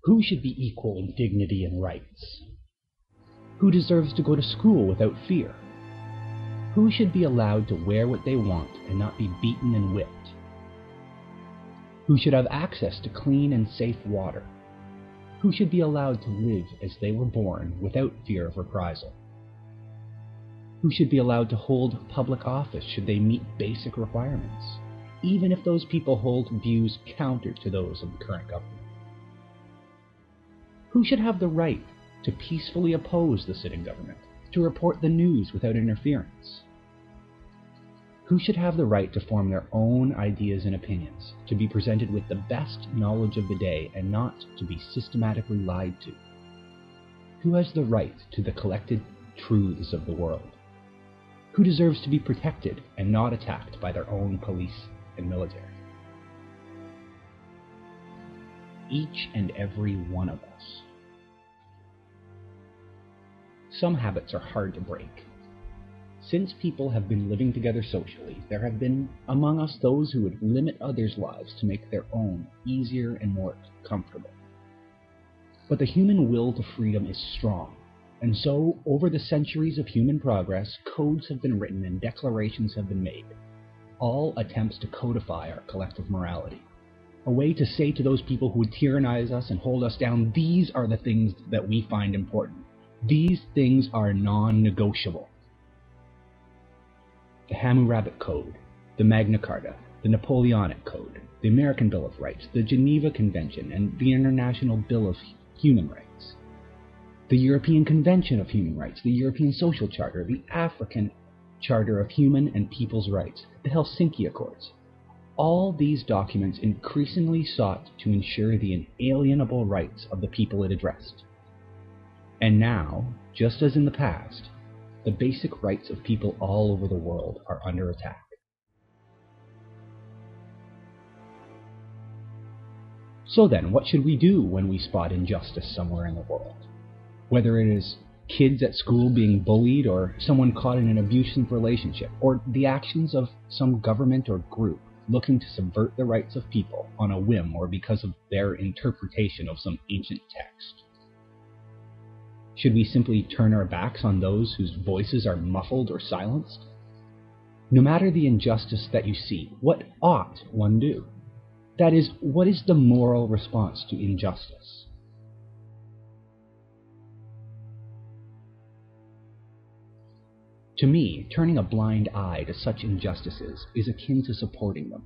Who should be equal in dignity and rights? Who deserves to go to school without fear? Who should be allowed to wear what they want and not be beaten and whipped? Who should have access to clean and safe water? Who should be allowed to live as they were born without fear of reprisal? Who should be allowed to hold public office should they meet basic requirements, even if those people hold views counter to those of the current government? Who should have the right to peacefully oppose the sitting government, to report the news without interference? Who should have the right to form their own ideas and opinions, to be presented with the best knowledge of the day and not to be systematically lied to? Who has the right to the collected truths of the world? Who deserves to be protected and not attacked by their own police and military? Each and every one of us. Some habits are hard to break. Since people have been living together socially, there have been among us those who would limit others' lives to make their own easier and more comfortable. But the human will to freedom is strong, and so, over the centuries of human progress, codes have been written and declarations have been made, all attempts to codify our collective morality. A way to say to those people who would tyrannize us and hold us down, these are the things that we find important. These things are non-negotiable. The Hammurabi Code, the Magna Carta, the Napoleonic Code, the American Bill of Rights, the Geneva Convention, and the International Bill of Human Rights, the European Convention of Human Rights, the European Social Charter, the African Charter of Human and People's Rights, the Helsinki Accords. All these documents increasingly sought to ensure the inalienable rights of the people it addressed. And now, just as in the past, the basic rights of people all over the world are under attack. So then, what should we do when we spot injustice somewhere in the world? Whether it is kids at school being bullied, or someone caught in an abusive relationship, or the actions of some government or group looking to subvert the rights of people on a whim or because of their interpretation of some ancient text. Should we simply turn our backs on those whose voices are muffled or silenced? No matter the injustice that you see, what ought one do? That is, what is the moral response to injustice? To me, turning a blind eye to such injustices is akin to supporting them.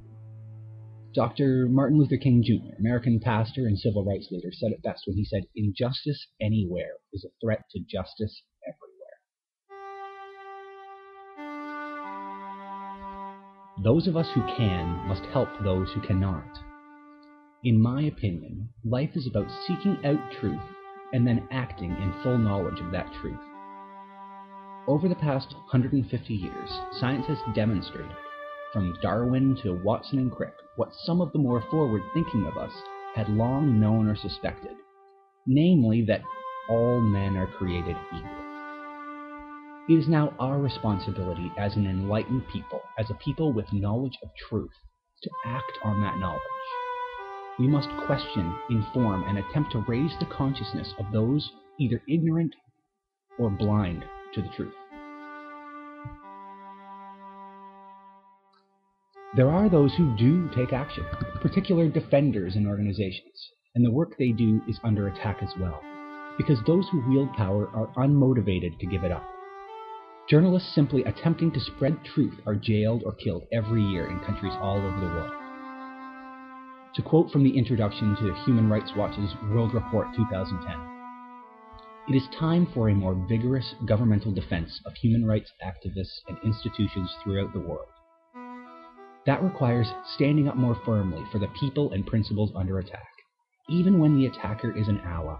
Dr. Martin Luther King Jr., American pastor and civil rights leader, said it best when he said, "Injustice anywhere is a threat to justice everywhere." Those of us who can must help those who cannot. In my opinion, life is about seeking out truth and then acting in full knowledge of that truth. Over the past 150 years, science has demonstrated, from Darwin to Watson and Crick, what some of the more forward-thinking of us had long known or suspected, namely that all men are created equal. It is now our responsibility as an enlightened people, as a people with knowledge of truth, to act on that knowledge. We must question, inform, and attempt to raise the consciousness of those either ignorant or blind to the truth. There are those who do take action, particular defenders and organizations, and the work they do is under attack as well, because those who wield power are unmotivated to give it up. Journalists simply attempting to spread truth are jailed or killed every year in countries all over the world. To quote from the introduction to Human Rights Watch's World Report 2010, "It is time for a more vigorous governmental defense of human rights activists and institutions throughout the world. That requires standing up more firmly for the people and principles under attack, even when the attacker is an ally.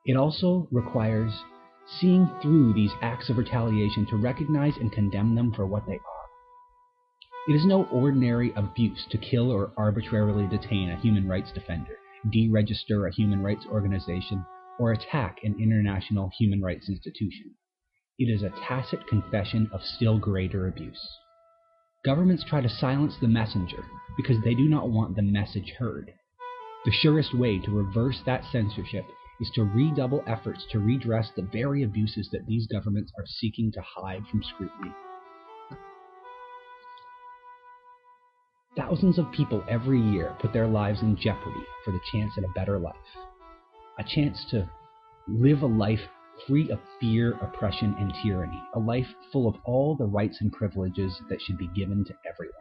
It also requires seeing through these acts of retaliation to recognize and condemn them for what they are. It is no ordinary abuse to kill or arbitrarily detain a human rights defender, deregister a human rights organization, or attack an international human rights institution. It is a tacit confession of still greater abuse. Governments try to silence the messenger because they do not want the message heard. The surest way to reverse that censorship is to redouble efforts to redress the very abuses that these governments are seeking to hide from scrutiny. Thousands of people every year put their lives in jeopardy for the chance at a better life. A chance to live a life free of fear, oppression, and tyranny. A life full of all the rights and privileges that should be given to everyone.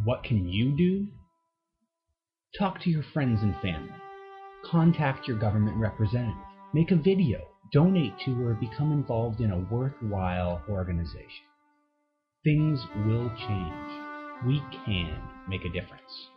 What can you do? Talk to your friends and family. Contact your government representative. Make a video. Donate to or become involved in a worthwhile organization. Things will change. We can make a difference.